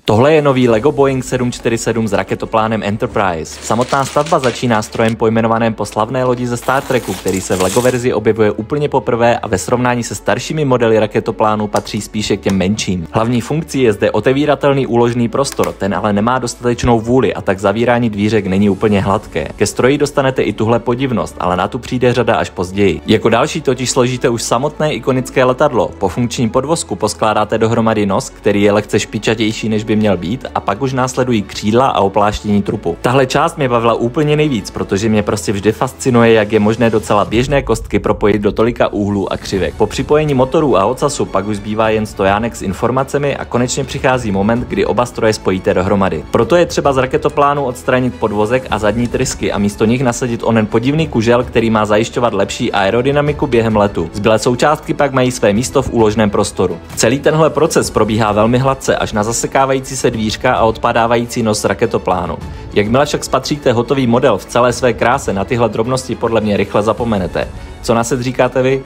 Tohle je nový LEGO Boeing 747 s raketoplánem Enterprise. Samotná stavba začíná strojem pojmenovaném po slavné lodi ze Star Treku, který se v LEGO verzi objevuje úplně poprvé a ve srovnání se staršími modely raketoplánu patří spíše k těm menším. Hlavní funkcí je zde otevíratelný úložný prostor, ten ale nemá dostatečnou vůli a tak zavírání dvířek není úplně hladké. Ke stroji dostanete i tuhle podivnost, ale na tu přijde řada až později. Jako další totiž složíte už samotné ikonické letadlo. Po funkčním podvozku poskládáte dohromady nos, který je lehce špičatější než by měl být, a pak už následují křídla a opláštění trupu. Tahle část mě bavila úplně nejvíc, protože mě prostě vždy fascinuje, jak je možné docela běžné kostky propojit do tolika úhlů a křivek. Po připojení motorů a ocasu pak už zbývá jen stojánek s informacemi a konečně přichází moment, kdy oba stroje spojíte dohromady. Proto je třeba z raketoplánu odstranit podvozek a zadní trysky a místo nich nasadit onen podivný kužel, který má zajišťovat lepší aerodynamiku během letu. Zbylé součástky pak mají své místo v úložném prostoru. Celý tenhle proces probíhá velmi hladce až na zasekávající se dvířka a odpadávající nos raketoplánu. Jakmile však spatříte hotový model v celé své kráse, na tyhle drobnosti podle mě rychle zapomenete. Co na set říkáte vy?